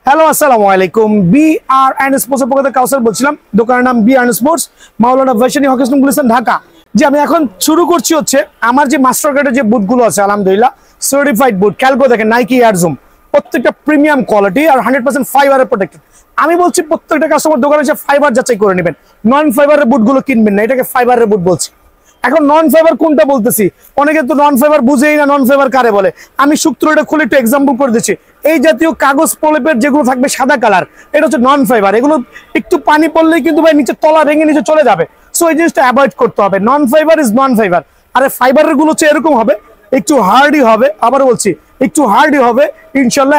Hello আসসালামু আলাইকুম। B R and sports পক্ষ থেকে কাউসার বলছিলাম। দোকানের নাম বি আর স্পোর্টস, মাওলানা ভার্সিটি হকি স্কুল গুলিস্তান, ঢাকা। যে আমি এখন শুরু করছি হচ্ছে আমার যে মাস্টার কার্ডের যে বুটগুলো আছে, আলহামদুলিল্লাহ সার্টিফাইড বুট। খেয়াল করে দেখেন, নাইকি এয়ার জুম, প্রত্যেকটা প্রিমিয়াম কোয়ালিটি আর 100% ফাইবারে প্রোটেক্টেড। আমি বলছি প্রত্যেকটা কাস্টমার দোকানে এসে ফাইবার যাচাই করে নেবেন, নন ফাইবারের বুটগুলো কিনবেন না, এটাকে ফাইবারের বুট বলছি। এখন নন ফাইবার কোনটা বলতেছি, অনেকে তো নন ফাইবার বুঝেই না নন ফাইবার কারে বলে। আমি সূত্রটা খুলে একটু এক্সাম্পল করে দিচ্ছি। এই জাতীয় কাগজ প্রলেপের যেগুলো থাকবে সাদা কালার, এটা হচ্ছে নন ফাইবার। এগুলো একটু পানি পড়লেই কিন্তু ভাই নিচে তলা ভেঙে নিচে চলে যাবে। সো এই জিনিসটা অ্যাভয়েড করতে হবে। নন ফাইবার ইজ নন ফাইবার। আরে ফাইবারের গুলো হচ্ছে এরকম হবে, একটু হার্ডই হবে। আবার বলছি একটু হার্ডই হবে, ইনশাল্লাহ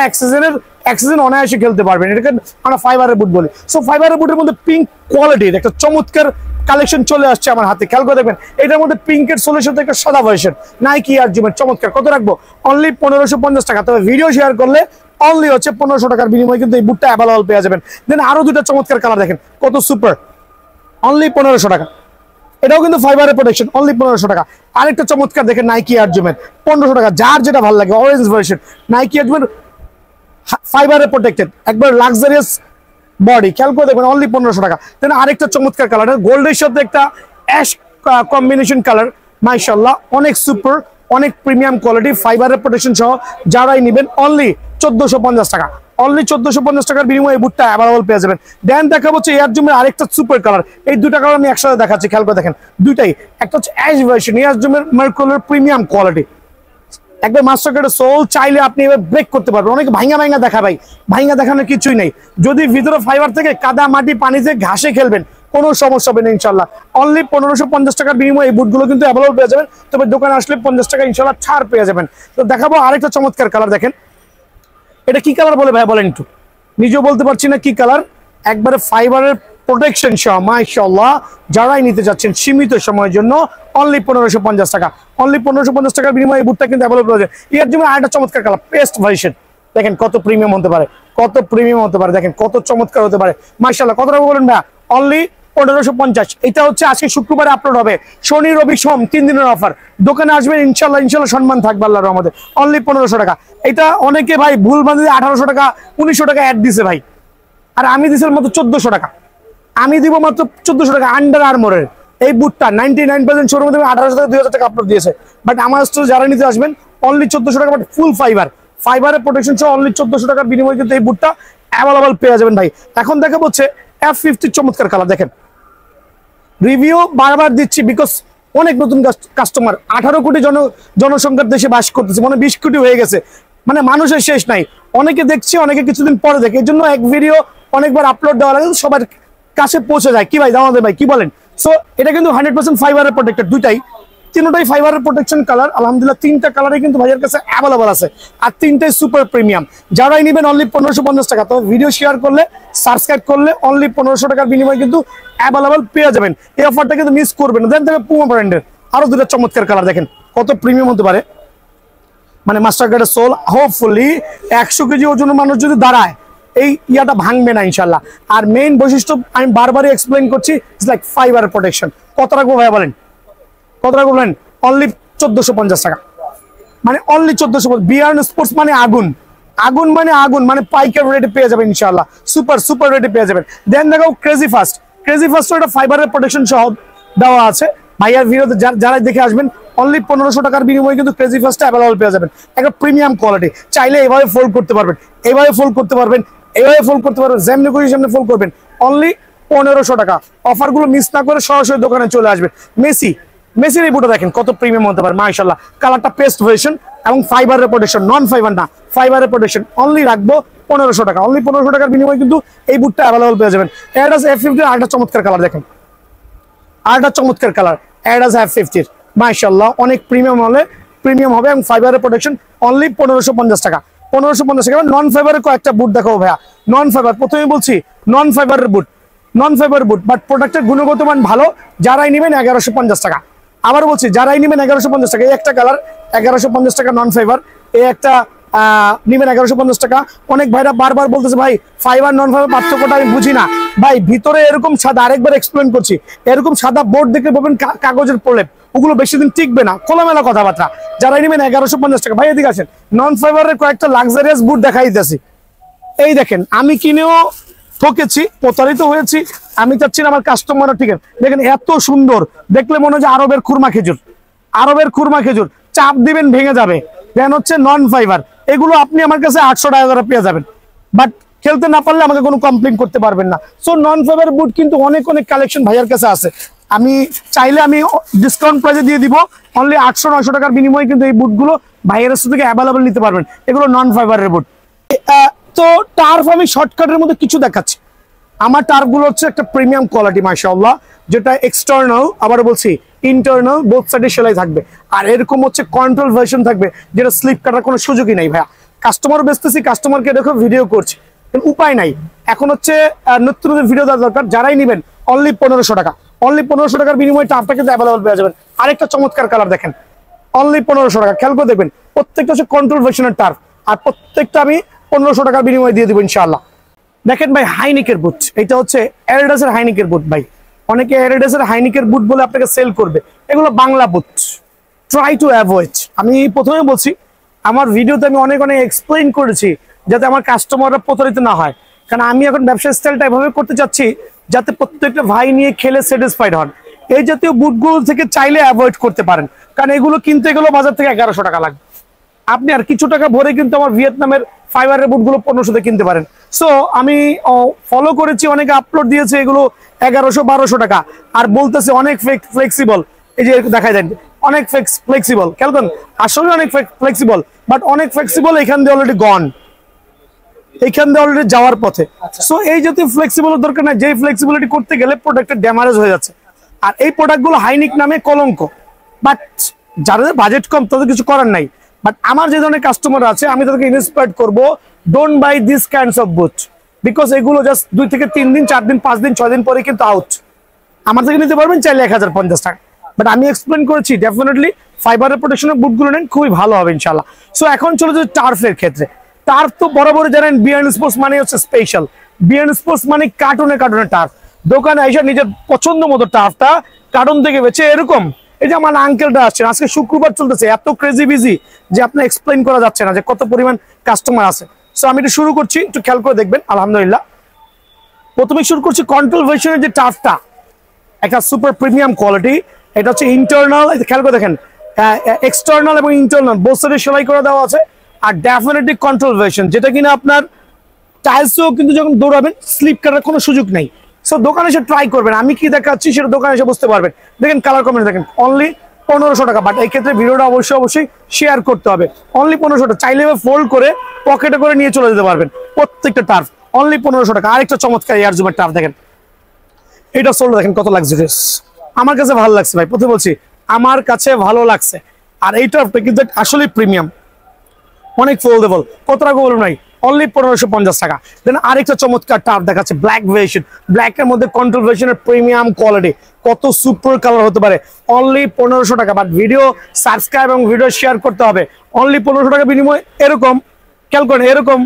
অ্যাক্সিজেন অনায়াসে খেলতে পারবেন। এটাকে আমরা ফাইবারের বুট বলি। সো ফাইবারের বুটের মধ্যে পিঙ্ক কোয়ালিটির একটা চমৎকার কালেকশন চলে আসছে আমার হাতে। খেয়াল করে দেখবেন, এটার মধ্যে পিঙ্কের সলিউশন থেকে সাদা ভার্সন নাইকি আর জুমের চমৎকার। কত রাখবো? অনলি 1550 টাকা। তবে ভিডিও শেয়ার করলে অনলি হচ্ছে 1500 টাকার বিনিময়ে কিন্তু এই বুটটা অ্যাভেলেবল পেয়ে যাবেন। দেন আরো দুটো চমৎকার কালার দেখেন, কত সুপার। অনলি 1500 টাকা। এটাও কিন্তু ফাইবারের প্রোটেকশন, অনলি 1500 টাকা। আরেকটা চমৎকার দেখেন, নাইকি আর জুমের 1500 টাকা। যার যেটা ভালো লাগে, অরেঞ্জ ভার্সন নাইকি আর জুমের ফাইবারের প্রোটেক্টেড, একবার লাক্সারিয়াস বডি। খেয়াল করে দেখবেন, অনলি 1500 টাকা। দেন আরেকটা চমৎকার কালার, গোল্ডের সাথে একটা অ্যাশ কম্বিনেশন কালার, মাশাআল্লাহ অনেক সুপার, অনেক প্রিমিয়াম কোয়ালিটি, ফাইবারের প্রোটেকশন সহ। যারাই নেবেন অনলি 1450 টাকা। অনলি 1450 টাকার বিনিময়ে এই বুটটা অ্যাভেলেবল পেয়ে যাবেন। দেন দেখা হচ্ছে এয়ার জুমের আরেকটা সুপার কালার। এই দুটা কালার আমি একসাথে দেখাচ্ছি, খেয়াল করে দেখেন দুইটাই। একটা হচ্ছে অ্যাশ ভার্সন, এয়ার জুমের মার্কুলার প্রিমিয়াম কোয়ালিটি, একবার মাস্টার কার্ডের সোল চাইলে আপনি এবার ব্রেক করতে পারবেন। অনেক ভাঙা দেখা ভাই, ভাঙা দেখানোর কিছুই নেই। যদি ভিতরে ফাইবার থেকে কাদা মাটি পানিতে ঘাসে খেলবেন, কোনো সমস্যা হবে না ইনশাল্লাহ। অনলি 1550 টাকার বিনিময়ে এই বুটগুলো কিন্তু অ্যাভেলেবল পেয়ে যাবেন। তবে দোকানে আসলে 50 টাকা ইনশাল্লাহ ছাড় পেয়ে যাবেন। তো দেখাবো আরেকটা চমৎকার কালার দেখেন। এটা কি কালার বলে ভাই বলেন একটু? নিজেও বলতে পারছি না কি কালার। একবারে ফাইবারের প্রোটেকশন সহ, মাশাআল্লাহ। যারাই নিতে যাচ্ছেন সীমিত সময়ের জন্য অনলি 1550 টাকা। অনলি 1550 টাকার বিনিময়ে এই বুটটা কিন্তু অ্যাভেলেবল হয়ে যায়। এর জন্য আরেকটা চমৎকার কালার, পেস্ট ভার্সন। দেখেন কত প্রিমিয়াম হতে পারে, কত প্রিমিয়াম হতে পারে, দেখেন কত চমৎকার হতে পারে, মাশাআল্লাহ। কত টাকা বলেন ভাই? অনলি 1550। এটা হচ্ছে আজকে শুক্রবারে আপলোড হবে, শনি রবি সোম 3 দিনের অফার। দোকানে আসবেন ইনশাল্লাহ সম্মান থাকবে আল্লাহর রহমতে। অনলি 1500 টাকা। এটা অনেকে ভাই ভুল বাঁধে 1800 টাকা 1900 টাকা অ্যাড দিছে ভাই, আর আমি দিছিলাম মাত্র 1400 টাকা। আমি দিব মাত্র 1400 টাকা। আন্ডার আর্মোরের এই বুটটা 99% শোরুমে দেবেন 1800 থেকে 2000 টাকা আপলোড দিয়েছে। বাট আমার স্টোর যারা নিতে আসবেন অনলি 1400 টাকা, বাট ফুল ফাইবারের প্রোটেকশন সহ অনলি 1400 টাকার বিনিময়ে কিন্তু এই বুটটা অ্যাভেলেবল পেয়ে যাবেন ভাই। এখন দেখা হচ্ছে F50 চমৎকার কালার দেখেন। রিভিউ বারবার দিচ্ছি বিকজ অনেক নতুন কাস্টমার। 18 কোটি জনসংখ্যার দেশে বাস করতেছে, মানে 20 কোটি হয়ে গেছে, মানে মানুষের শেষ নাই। অনেকে দেখছে, অনেকে কিছুদিন পরে দেখে। এর জন্য এক ভিডিও অনেকবার আপলোড দেওয়া লাগে, সবার কাছে পৌঁছে যায়। কি ভাই দামাদের ভাই কি বলেন? সো এটা কিন্তু 100% ফাইবারের প্রোটেক্টেড, তিনটাই ফাইবারের প্রোটেকশন কালার। আলহামদুলিল্লাহ তিনটা কালারে কিন্তু ভাইয়ের কাছে অ্যাভেলেবল আছে, আর তিনটাই সুপার প্রিমিয়াম। যারাই নেবেন অনলি 1550 টাকা। তো ভিডিও শেয়ার করলে, সাবস্ক্রাইব করলে অনলি 1500 টাকার বিনিময়ে কিন্তু অ্যাভেলেবল পেয়ে যাবেন। এই অফারটা কিন্তু মিস করবেন না। দেন থেকে পুমা ব্র্যান্ডের আরো দুটো চমৎকার কালার দেখেন, কত প্রিমিয়াম হতে পারে। মানে মাস্টার কার্ডের সোল, হোপফুলি 100 কেজি ওজনের মানুষ যদি দাঁড়ায়, এই ইয়াটা ভাঙবে না ইনশাল্লাহ। আর মেইন বৈশিষ্ট্য আমি বারবারই এক্সপ্লেইন করছি, ইটস লাইক ফাইবার প্রোটেকশন। কত রাখবো ভাইয়া বলেন? কত রাখবো বলেন? অনলি 1450 টাকা। মানে অনলি 1450। বিআর স্পোর্টস মানে আগুন, আগুন মানে আগুন, মানে পাইকার রেটে পেয়ে যাবেন ইনশাল্লাহ, সুপার রেটে পেয়ে যাবেন। দেন দেখাও ক্রেজি ফাস্ট এটা ফাইবারের প্রোটেকশন সহ দেওয়া আছে। ভাইয়ার ভিডিওতে যারা দেখে আসবেন অনলি 1500 টাকার বিনিময়ে কিন্তু ক্রেজি ফাস্টটা অ্যাভেলেবল পেয়ে যাবেন। একটা প্রিমিয়াম কোয়ালিটি, চাইলে এভাবে ফোল্ড করতে পারবেন, এভাবে ফোল্ড করতে পারবেন, এভাবে ফোল্ড করতে পারবেন, যেমনি করে সামনে ফোল্ড করবেন। অনলি 1500 টাকা। অফারগুলো মিস না করে সরাসরি দোকানে চলে আসবেন। মেসির এই বুটটা দেখেন কত প্রিমিয়াম হতে পারে, মাশাআল্লাহ। কালারটা পেস্ট ভার্সন এবং ফাইবারের প্রোটেকশন, নন ফাইবার না, ফাইবারের প্রোটেকশন। অনলি রাখবো 1500 টাকা। অনলি 1500 টাকার বিনিময়ে কিন্তু এই বুটটা অ্যাভেলেবল পেয়ে যাবেন। অ্যাডাস F50 আরেকটা চমৎকার কালার দেখেন, আরেকটা চমৎকার কালার অ্যাডাস F50, মাশাআল্লাহ। অনেক প্রিমিয়াম হবে এবং ফাইবারের প্রোটেকশন। অনলি 1550 টাকা। 1550 টাকা। নন ফাইবারের কয়েকটা বুট দেখাবো ভাইয়া। নন ফাইবার, প্রথমে বলছি নন ফাইবারের বুট, বাট প্রোডাক্টের গুণগত মান ভালো। যারাই নেবেন 1150 টাকা। আবার বলছি যারাই নেবেন 1150 টাকা। এই একটা কালার 1150 টাকা নন ফাইবার। এই একটা নেবেন 1150 টাকা। অনেক ভাইরা বারবার বলতেছে ভাই ফাইবার নন ফাইবার পার্থক্যটা আমি বুঝি না। ভাই ভিতরে এরকম সাদা, আরেকবার এক্সপ্লেন করছি, এরকম সাদা বোর্ড দেখে পাবেন কাগজের প্রলেপ, ওগুলো বেশি দিন টিকবে না, খোলামেলা কথাবার্তা। যারাই নেবেন 1150 টাকা। ভাই এদিকে আছেন, নন ফাইবারের কয়েকটা লাক্সারিয়াস বুট দেখাই দিতেছি। এই দেখেন আমি কিনেও ঠকেছি, প্রতারিত হয়েছি, আমি চাচ্ছি না আমার কাস্টমারও ঠিক আছে। দেখেন এত সুন্দর, দেখলে মনে হয় যে আরবের খুরমা খেজুর, আরবের খুরমা খেজুর, চাপ দিবেন ভেঙে যাবে। দেন হচ্ছে নন ফাইবার, এগুলো আপনি আমার কাছে 800 টাকা করে পেয়ে যাবেন, বাট খেলতে না পারলে আমাকে কোনো কমপ্লেন করতে পারবেন না। সো নন ফাইবার বুট কিন্তু অনেক অনেক কালেকশন ভাইয়ার কাছে আছে, আমি চাইলে আমি ডিসকাউন্ট প্রাইসে দিয়ে দিব। অনলি 800-900 টাকার বিনিময়ে কিন্তু এই বুটগুলো ভাইয়ের কাছ থেকে অ্যাভেলেবল নিতে পারবেন। এগুলো নন ফাইবারের বুট। তো টার্ফ আমি শর্টকাটের মধ্যে কিছু দেখাচ্ছি। আমার টার্ফগুলো হচ্ছে একটা প্রিমিয়াম কোয়ালিটি মাশাআল্লাহ, যেটা এক্সটার্নাল, আবার বলছি ইন্টারনাল, বোথ সাইডে সেলাই থাকবে। আর এরকম হচ্ছে কন্ট্রোল ভার্সন থাকবে, যেটা স্লিপ কাটার কোনো সুযোগই নাই ভাইয়া। কাস্টমার বেচতেছি, কাস্টমারকে দেখো ভিডিও করছি, উপায় নাই। এখন হচ্ছে নতুন নতুন ভিডিও দেওয়া দরকার। যারাই নেবেন অনলি 1500 টাকা, অনলি 1500 টাকার বিনিময়ে টার্ফটা কিন্তু অ্যাভেলেবল পেয়ে যাবেন। আরেকটা চমৎকার কালার দেখেন, অনলি 1500 টাকা। খেয়াল করে দেখবেন প্রত্যেকটা হচ্ছে কন্ট্রোল ভার্সনের টার্ফ, আর প্রত্যেকটা আমি 1500 টাকার বিনিময়ে দিয়ে দেবো ইনশাআল্লাহ। দেখেন ভাই হাইনিকের বুট, এটা হচ্ছে অ্যাডিডাসের হাইনিকের বুট ভাই। অনেকে অ্যাডিডাসের হাইনিকের বুট বলে আপনাকে সেল করবে, এগুলো বাংলা বুট, ট্রাই টু অ্যাভয়েড। আমি প্রথমে বলছি আমার ভিডিওতে আমি অনেক অনেক এক্সপ্লেইন করেছি যাতে আমার কাস্টমাররা প্রতারিত না হয়, কারণ আমি এখন ব্যবসা স্টাইলটা এভাবে করতে চাচ্ছি যাতে প্রত্যেকটা ভাই নিয়ে খেলে স্যাটিসফাইড হন। এই জাতীয় বুটগুলো থেকে চাইলে অ্যাভয়েড করতে পারেন, কারণ এগুলো কিনতে গেলেও বাজার থেকে 1100 টাকা লাগবে। আপনি আর কিছু টাকা ভরে কিন্তু আমার ভিয়েতনামের ফাইবারের বুটগুলো 1500 কিনতে পারেন। সো আমি ফলো করেছি, অনেকে আপলোড দিয়েছে এগুলো 1100-1200 টাকা, আর বলতেছে অনেক ফ্লেক্সিবল। এই যে দেখাই দেন অনেক ফ্লেক্সিবল, খেয়াল করেন আসলে অনেক ফ্লেক্সিবল, বাট অনেক ফ্লেক্সিবল এখান দিয়ে অলরেডি গন, এইখান দিয়ে অলরেডি যাওয়ার পথে। সো এই জাতীয় ফ্লেক্সিবল দরকার নাই, যেই ফ্লেক্সিবিলিটি করতে গেলে প্রোডাক্টের ড্যামেজ হয়ে যাচ্ছে। আর এই প্রোডাক্টগুলো হাইনিক নামে কলঙ্ক, বাট যাদের বাজেট কম তাদের কিছু করার নাই। বাট আমার যে ধরনের কাস্টমার আছে আমি তাদেরকে ইন্সপায়ার করবো, don't by this kinds of boot, because এগুলো জাস্ট 2 থেকে 3 দিন, 4 দিন, 5 দিন, 6 দিন পরে কিন্তু আউট। আমার থেকে নিতে পারবেন চাইলে 1050 টাকা, বাট আমি এক্সপ্লেন করেছি ডেফিনেটলি ফাইবারের প্রোটেকশনের বুটগুলো নেন, খুবই ভালো হবে ইনশাল্লাহ। সো এখন চলে যাচ্ছে টার্ফের ক্ষেত্রে। টার্ফ তো বরাবর জানেন বিয়ার্ন স্পোর্টস মানে হচ্ছে স্পেশাল, বিয়ার্ন স্পোর্টস মানে কার্টুনে টার্ফ। দোকানে এসে নিজের পছন্দ মতো টার্ফটা কার্টুন থেকে বেছে এরকম। এই যে আমার আঙ্কেলটা আসছেন, আজকে শুক্রবার চলতেছে, এত ক্রেজি বিজি যে আপনি এক্সপ্লেইন করা যাচ্ছে না যে কত পরিমাণ কাস্টমার আছে। সো আমি একটু শুরু করছি, একটু খেয়াল করে দেখবেন। আলহামদুলিল্লাহ, প্রথমে শুরু করছি কন্ট্রোল ভার্সনের যে টার্ফটা, একটা সুপার প্রিমিয়াম কোয়ালিটি। এটা হচ্ছে ইন্টারনাল, খেয়াল করে দেখেন এক্সটার্নাল এবং ইন্টারনাল বোথ সাইডে সেলাই করে দেওয়া আছে। আর ডেফিনেটলি কন্ট্রোল ভার্সন, যেটা কিনা আপনার টাইলসও কিন্তু যখন দৌড়াবেন স্লিপ কাটার কোনো সুযোগ নেই। সো দোকানে এসে ট্রাই করবেন, আমি কি দেখাচ্ছি সেটা দোকানে এসে বুঝতে পারবেন। দেখেন কালার কমেন্ট দেখেন, অনলি 1500 টাকা। বাট এই ক্ষেত্রে ভিডিওটা অবশ্যই শেয়ার করতে হবে। অনলি 1500 টাকা, চাইলে ফোল্ড করে পকেটে করে নিয়ে চলে যেতে পারবেন। প্রত্যেকটা টার্ফ অনলি 1500 টাকা। আরেকটা চমৎকার এয়ার জুমের টার্ফ দেখেন, এটা সোল দেখেন কত লাক্সারিয়াস, আমার কাছে ভালো লাগছে ভাই, প্রথমে বলছি আমার কাছে ভালো লাগছে। আর এই টার্ফটা কিন্তু আসলে প্রিমিয়াম, অনেক ফোল্ডেবল। কত টাকা বলুন নাই, অনলি 1550 টাকা। দেন আরেকটা চমৎকার টার্ফ দেখাচ্ছে ব্ল্যাক ভার্সন, ব্ল্যাকের মধ্যে কন্ট্রোল ভার্সনের প্রিমিয়াম কোয়ালিটি, কত সুপার কালার হতে পারে, অনলি 1500 টাকা। বাট ভিডিও সাবস্ক্রাইব এবং ভিডিও শেয়ার করতে হবে। অনলি 1500 টাকা বিনিময়ে এরকম, খেয়াল করেন এরকম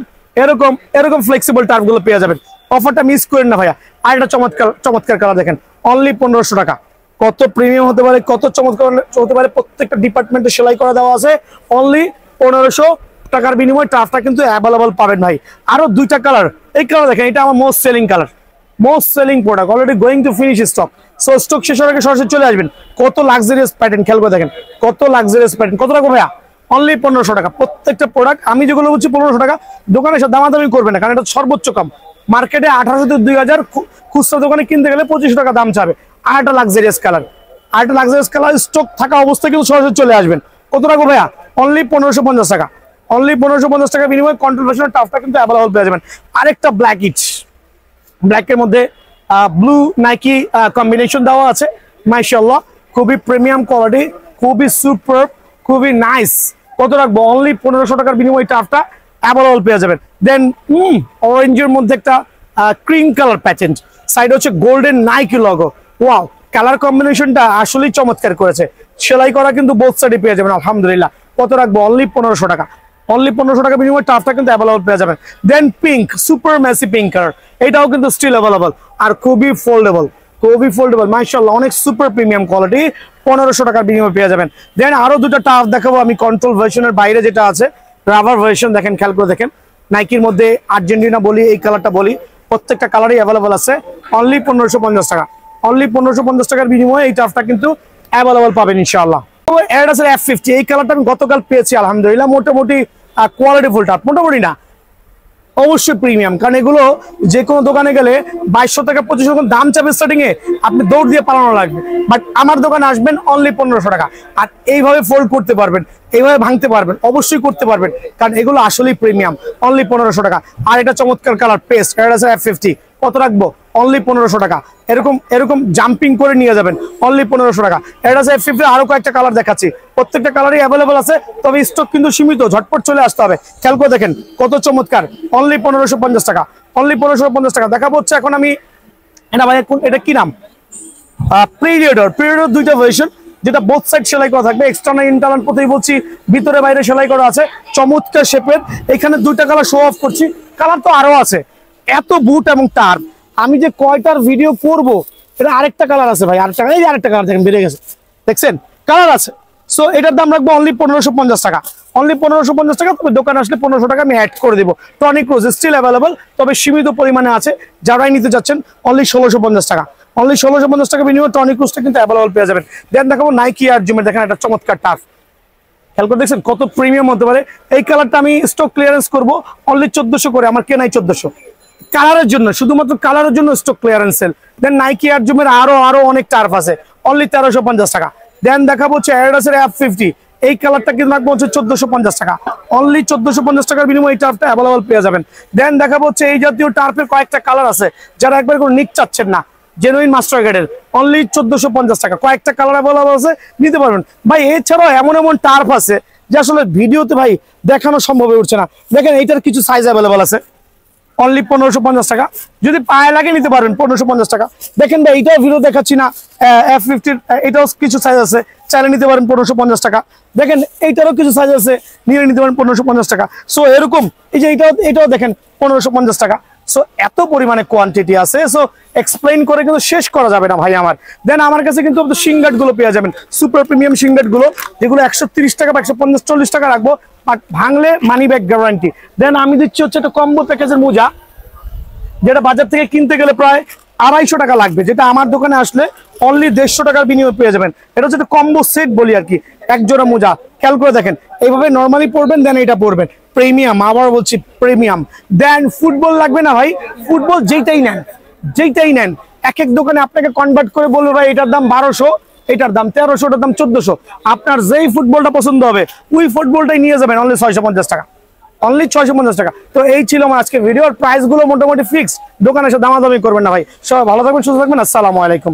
এরকম এরকম ফ্লেক্সিবল টার্ফগুলো পেয়ে যাবেন। অফারটা মিস করেন না ভাইয়া। আর একটা চমৎকার কালার দেখেন, অনলি 1500 টাকা। কত প্রিমিয়াম হতে পারে, কত চমৎকার হতে পারে, প্রত্যেকটা ডিপার্টমেন্টে সেলাই করে দেওয়া আছে। অনলি 1500 টাকার বিনিময়ে টার্ফটা কিন্তু অ্যাভেলেবল পাবেন ভাই। আরো 2টা কালার, এই কালার দেখেন, এটা আমার most selling colour, most selling product, already going to finish stock. So stock শেষ হওয়ার আগে সরাসরি চলে আসবেন। কত লাক্সারিয়াস প্যাটার্ন, খেয়াল করে দেখেন কত লাক্সারিয়াস প্যাটার্ন। কত টাকা ভাইয়া, অনলি 1500 টাকা। প্রত্যেকটা প্রোডাক্ট আমি যেগুলো বলছি 1500 টাকা, দোকানে এসে দামাদামি করবে না, কারণ এটা সর্বোচ্চ কম। মার্কেটে 1800 থেকে 2000, খুচরা দোকানে কিনতে গেলে 2500 টাকা দাম চাবে। আর একটা লাক্সারিয়াস কালার, আর একটা লাক্সারিয়াস কালার স্টক থাকা অবস্থায় কিন্তু সরাসরি চলে আসবেন। কত টাকা ভাইয়া, অনলি 1550 টাকা। অনলি 1550 টাকা বিনিময়ে কন্ট্রোল ভার্সনের টার্ফটা কিন্তু অ্যাভেলেবল পেয়ে যাবেন। আরেকটা ব্ল্যাক ইচ, ব্ল্যাকের মধ্যে ব্লু নাইকি কম্বিনেশন দেওয়া আছে, মাশাআল্লাহ খুবই প্রিমিয়াম কোয়ালিটি, খুবই সুপার, খুবই নাইস। কত রাখবো, অনলি 1500 টাকার বিনিময়ে টার্ফটা অ্যাভেলেবল পেয়ে যাবেন। দেন অরেঞ্জের মধ্যে একটা ক্রিম কালার প্যাটার্ন, সাইডে হচ্ছে golden Nike logo. Wow, colour কম্বিনেশনটা আসলেই চমৎকার করেছে। সেলাই করা কিন্তু বোথ সাইডে পেয়ে যাবেন আলহামদুলিল্লাহ। কত রাখবো, অনলি 1500 টাকা। অনলি 1500 টাকা বিনিময়ে টার্ফটা কিন্তু অ্যাভেলেবল পেয়ে যাবেন। দেন পিঙ্ক, সুপার ম্যাসি পিঙ্ক কালার, এটাও কিন্তু স্টিল অ্যাভেলেবল আর খুবই ফোল্ডেবল, খুবই ফোল্ডেবল মাশাআল্লাহ, অনেক সুপার প্রিমিয়াম কোয়ালিটি। 1500 টাকার বিনিময়ে পেয়ে যাবেন। দেন আরো 2টা টার্ফ দেখাবো আমি কন্ট্রোল ভার্সনের বাইরে, যেটা আছে রাবার ভার্সন দেখেন, খেয়াল করে দেখেন নাইকির মধ্যে আর্জেন্টিনা বলি, এই কালারটা বলি, প্রত্যেকটা কালারই অ্যাভেলেবল আছে। অনলি 1550 টাকা, অনলি 1550 টাকার বিনিময়ে এই টার্ফটা কিন্তু অ্যাভেলেবল পাবেন ইনশাআল্লাহ। অ্যাডিডাসের F50 এই কালারটা আমি গতকাল পেয়েছি আলহামদুলিল্লাহ। মোটামুটি কোয়ালিটি ফুল টার্ফ, মোটামুটি না অবশ্যই প্রিমিয়াম, কারণ এগুলো যে কোনো দোকানে গেলে 2200 টাকা 2500 দাম চাবে স্টার্টিং এ, আপনি দৌড় দিয়ে পালানো লাগবে। বাট আমার দোকানে আসবেন অনলি 1500 টাকা, আর এইভাবে ফোল্ড করতে পারবেন, এইভাবে ভাঙতে পারবেন, অবশ্যই করতে পারবেন, কারণ এগুলো আসলেই প্রিমিয়াম। অনলি 1500 টাকা। আর এটা চমৎকার কালার পেস্ট অ্যাডিডাসের F50, কত রাখবো? অনলি 1500 টাকা। এরকম জাম্পিং করে নিয়ে যাবেন, অনলি 1500 টাকা। অ্যাডিডাসের F50 আরো কয়েকটা কালার দেখাচ্ছি, প্রত্যেকটা কালারই অ্যাভেলেবল আছে, তবে স্টক কিন্তু সীমিত, ঝটপট চলে আসতে হবে। খেয়াল করে দেখেন কত চমৎকার, অনলি 1550 টাকা, অনলি 1550 টাকা। দেখাবো হচ্ছে এখন আমি, এটা ভাই এটা কি নাম, প্রিডিয়েটর দুইটা ভার্সন, যেটা বোথ সাইড সেলাই করা থাকবে, এক্সটার্নাল ইন্টারনাল প্রতিই বলছি, ভিতরে বাইরে সেলাই করা আছে, চমৎকার শেপের। এখানে দুইটা কালার শো অফ করছি, কালার তো আরো আছে। এত বুট এবং টার্ফ আমি যে কয়টার ভিডিও করব, এটা আরেকটা কালার আছে ভাই, আরেকটা, এই আরেকটা কালার দেখেন বেড়ে গেছে, দেখছেন কালার আছে। সো এটার দাম রাখবো অনলি 1550 টাকা, অনলি 1550 টাকা। তবে দোকানে আসলে 1500 টাকা আমি অ্যাড করে দেবো। টনিক রোজ স্টিল অ্যাভেলেবল, তবে সীমিত পরিমাণে আছে, যারাই নিতে যাচ্ছেন অনলি 1650 টাকা, অনলি 1650 টাকা বিনিময়ে টনিক রোজটা কিন্তু অ্যাভেলেবল পেয়ে যাবেন। দেন দেখাবো নাইকি আর জুমের, দেখেন একটা চমৎকার টার্ফ, খেয়াল করে দেখছেন কত প্রিমিয়াম হতে পারে। এই কালারটা আমি স্টক ক্লিয়ারেন্স করবো অনলি 1400 করে, আমার কেনাই 1400, কালারের জন্য, শুধুমাত্র কালারের জন্য স্টক ক্লিয়ারেন্স সেল। দেন নাইকি আর জুমের আরো অনেক টার্ফ আছে, অনলি 1350 টাকা। দেন দেখাবো হচ্ছে অ্যাডিডাসের F50, এই কালারটা কিন্তু রাখবো হচ্ছে 1450 টাকা, অনলি 1450 টাকার বিনিময়ে এই টার্ফটা অ্যাভেলেবল পেয়ে যাবেন। দেন দেখাবো হচ্ছে এই জাতীয় টার্ফের কয়েকটা কালার আছে, যারা একবার কোনো নিক চাচ্ছেন না, জেনুইন মাস্টার গ্রেডের, অনলি 1450 টাকা, কয়েকটা কালার অ্যাভেলেবল আছে, নিতে পারবেন ভাই। এছাড়াও এমন টার্ফ আছে যে আসলে ভিডিওতে ভাই দেখানো সম্ভব হয়ে উঠছে না। দেখেন এইটার কিছু সাইজ অ্যাভেলেবল আছে, অনলি 1550 টাকা, যদি পায়ে লাগে নিতে পারবেন 1550 টাকা। দেখেন ভাই এইটাও ভিডিও দেখাচ্ছি না, F50 এটাও কিছু সাইজ আছে, চাইলে নিতে পারেন 1550 টাকা। দেখেন এইটারও কিছু সাইজ আছে, নিয়ে নিতে পারেন 1550 টাকা। সো এরকম এই যে এটাও দেখেন 1550 টাকা। সো এত পরিমাণে কোয়ান্টিটি আছে, সো এক্সপ্লেইন করে কিন্তু শেষ করা যাবে না ভাই আমার। দেন আমার কাছে কিন্তু সিংগাট গুলো পেয়ে যাবেন, সুপার প্রিমিয়াম সিংগাট গুলো, যেগুলো 130 টাকা বা 150-40 টাকা রাখবো, বাট ভাঙলে মানি ব্যাক গ্যারান্টি। দেন আমি দিচ্ছি হচ্ছে একটা কম্বো প্যাকেজের মোজা, যেটা বাজার থেকে কিনতে গেলে প্রায় 250 টাকা লাগবে, যেটা আমার দোকানে আসলে অনলি 150 টাকার বিনিময়ে পেয়ে যাবেন। এটা হচ্ছে একটা কম্বো সেট বলি আর কি, এক জোড়া মোজা। খেয়াল করে দেখেন, এইভাবে নর্মালি পরবেন, দেন এটা পরবেন, প্রিমিয়াম, আবার বলছি প্রিমিয়াম। দেন ফুটবল লাগবে না ভাই, ফুটবল যেটাই নেন এক এক দোকানে আপনাকে কনভার্ট করে বলবে ভাই এটার দাম 1200, এটার দাম 1300, এটার দাম 1400। আপনার যেই ফুটবলটা পছন্দ হবে ওই ফুটবলটাই নিয়ে যাবেন অনলি 650 টাকা, অনলি 650 টাকা। তো এই ছিল আমার আজকে ভিডিওর প্রাইস গুলো মোটামুটি ফিক্সড, দোকানে এসে দামাদামি করবেন না ভাই। সবাই ভালো থাকবেন, সুস্থ থাকবেন, আসসালামু আলাইকুম।